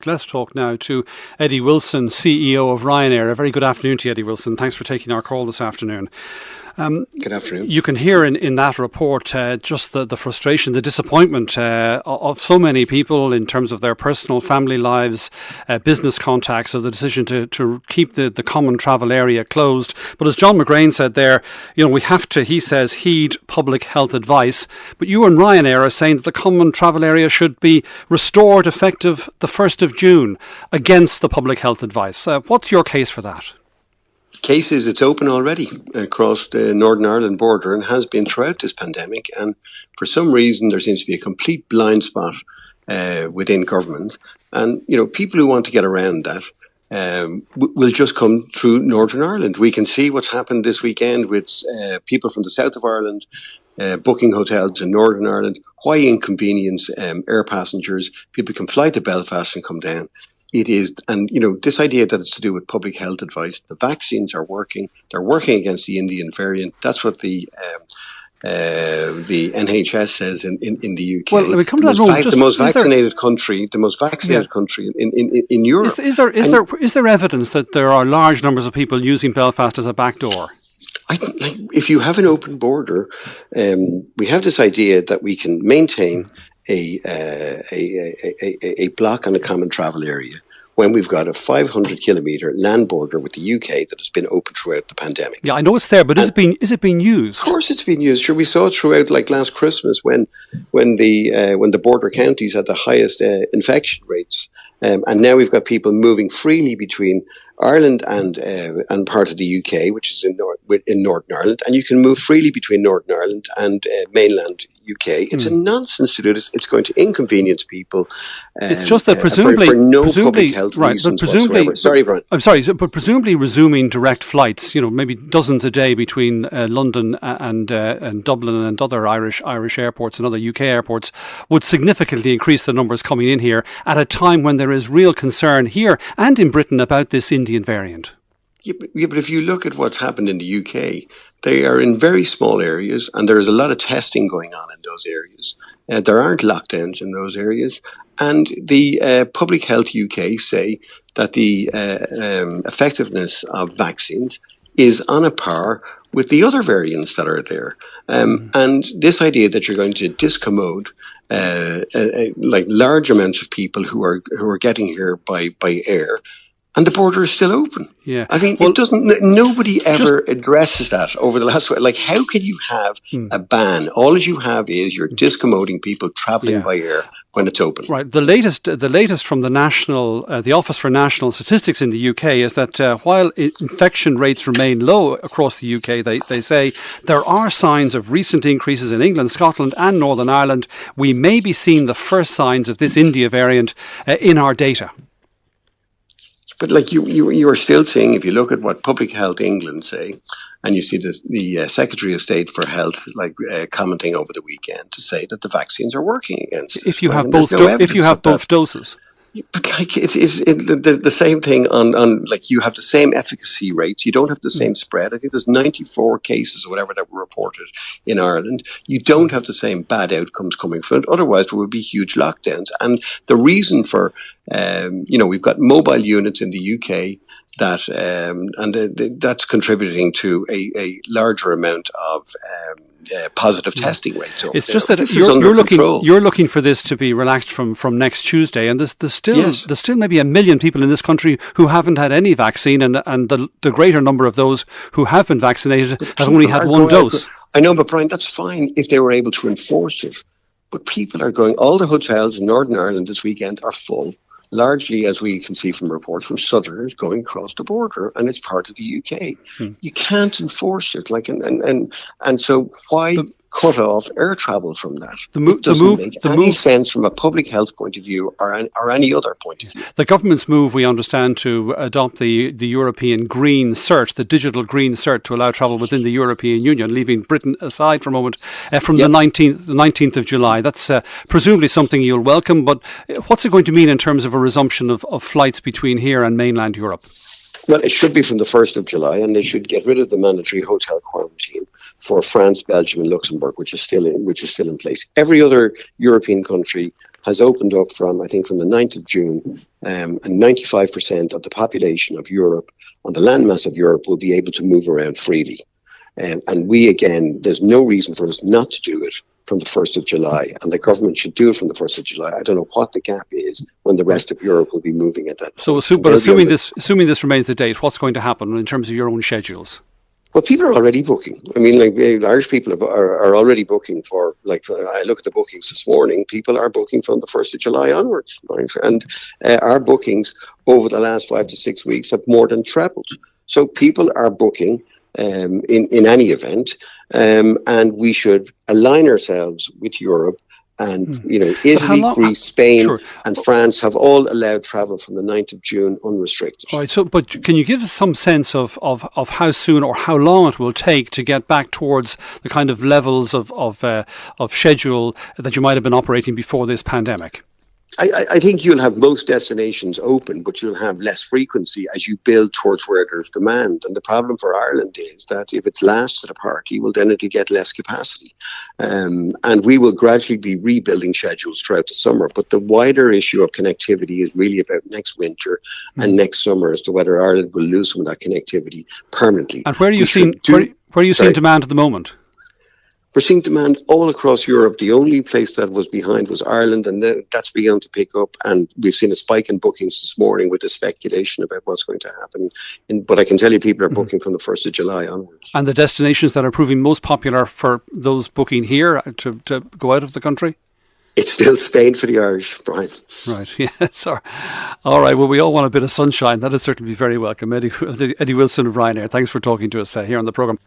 Let's talk now to Eddie Wilson, CEO of Ryanair. A very good afternoon to you, Eddie Wilson. Thanks for taking our call this afternoon. Good afternoon. You can hear in that report just the frustration, the disappointment of so many people in terms of their personal family lives, business contacts, of the decision to keep the common travel area closed. But as John McGrain said there, we have to, he says, heed public health advice. But you and Ryanair are saying that the common travel area should be restored effective the 1st of June against the public health advice. What's your case for that? Cases, it's open already across the Northern Ireland border and has been throughout this pandemic. And for some reason, there seems to be a complete blind spot within government. And, people who want to get around that will just come through Northern Ireland. We can see what's happened this weekend with people from the south of Ireland booking hotels in Northern Ireland. Why inconvenience air passengers? People can fly to Belfast and come down. It is, and this idea that it's to do with public health advice. The vaccines are working. They're working against the Indian variant. That's what the NHS says in the UK. Well, we come to the most vaccinated country in Europe. Is there evidence that there are large numbers of people using Belfast as a backdoor? If you have an open border, we have this idea that we can maintain a block on a common travel area when we've got a 500-kilometre land border with the UK that has been open throughout the pandemic. Yeah, I know it's there, but is it being used? Of course, it's being used. Sure, we saw it throughout, like last Christmas, when the border counties had the highest infection rates, and now we've got people moving freely between Ireland and part of the UK, which is in Northern Ireland, and you can move freely between Northern Ireland and mainland UK. It's a nonsense to do this. It's going to inconvenience people. It's just that presumably for no public health reasons whatsoever. Sorry, Brian. I'm sorry, but presumably resuming direct flights, maybe dozens a day between London and Dublin and other Irish airports and other UK airports would significantly increase the numbers coming in here at a time when there is real concern here and in Britain about this Indian variant. Yeah, but if you look at what's happened in the UK, they are in very small areas and there is a lot of testing going on in those areas. There aren't lockdowns in those areas. And the Public Health UK say that the effectiveness of vaccines is on a par with the other variants that are there. And this idea that you're going to discommode like large amounts of people who are getting here by air, and the border is still open. Yeah, I mean, it doesn't. Nobody ever addresses that over the last. Like, how can you have a ban? All you have is you're discommoding people travelling by air when it's open. Right. The latest from the Office for National Statistics in the UK is that while infection rates remain low across the UK, they say there are signs of recent increases in England, Scotland, and Northern Ireland. We may be seeing the first signs of this India variant in our data. But like you are still seeing, if you look at what Public Health England say, and you see the Secretary of State for Health commenting over the weekend to say that the vaccines are working against it. If you have both doses. But like it's the same thing on like you have the same efficacy rates. You don't have the same spread. I think there's 94 cases or whatever that were reported in Ireland. You don't have the same bad outcomes coming from it. Otherwise, there would be huge lockdowns. And the reason for we've got mobile units in the UK that's contributing to a larger amount of positive testing rates. It's just that you're looking for this to be relaxed from next Tuesday, and there's still maybe 1 million people in this country who haven't had any vaccine, and the greater number of those who have been vaccinated have only had one dose. I know, but Brian, that's fine if they were able to enforce it. But people are going. All the hotels in Northern Ireland this weekend are full. Largely, as we can see from reports from Southerners going across the border, and it's part of the UK. You can't enforce it, and so why cut off air travel from that? It doesn't make any sense from a public health point of view or any other point of view. The government's move, we understand, to adopt the European Green Cert, the digital Green Cert, to allow travel within the European Union, leaving Britain aside for a moment, from the 19th of July. That's presumably something you'll welcome, but what's it going to mean in terms of a resumption of flights between here and mainland Europe? Well, it should be from the 1st of July, and they should get rid of the mandatory hotel quarantine for France, Belgium and Luxembourg, which is still in place. Every other European country has opened up from the 9th of June, and 95% of the population of Europe, on the landmass of Europe, will be able to move around freely. And we, again, there's no reason for us not to do it from the 1st of July, and the government should do it from the 1st of July. I don't know what the gap is when the rest of Europe will be moving at that point. But assuming this remains the date, what's going to happen in terms of your own schedules? Well, people are already booking. I mean, Irish people are already booking for, I look at the bookings this morning, people are booking from the 1st of July onwards, right? And our bookings over the last 5 to 6 weeks have more than trebled. So people are booking in any event, and we should align ourselves with Europe. And, Italy, Greece, Spain and France have all allowed travel from the 9th of June unrestricted. All right. So, but can you give us some sense of how soon or how long it will take to get back towards the kind of levels of schedule that you might have been operating before this pandemic? I think you'll have most destinations open, but you'll have less frequency as you build towards where there's demand. And the problem for Ireland is that if it's last at a party, well, then it'll get less capacity. And we will gradually be rebuilding schedules throughout the summer. But the wider issue of connectivity is really about next winter and next summer as to whether Ireland will lose some of that connectivity permanently. And where are you seeing demand at the moment? We're seeing demand all across Europe. The only place that was behind was Ireland, and that's begun to pick up. And we've seen a spike in bookings this morning with the speculation about what's going to happen. But I can tell you people are booking from the 1st of July onwards. And the destinations that are proving most popular for those booking here to go out of the country? It's still Spain for the Irish, Brian. Right, yes. All right, well, we all want a bit of sunshine. That would certainly be very welcome. Eddie Wilson of Ryanair, thanks for talking to us here on the programme.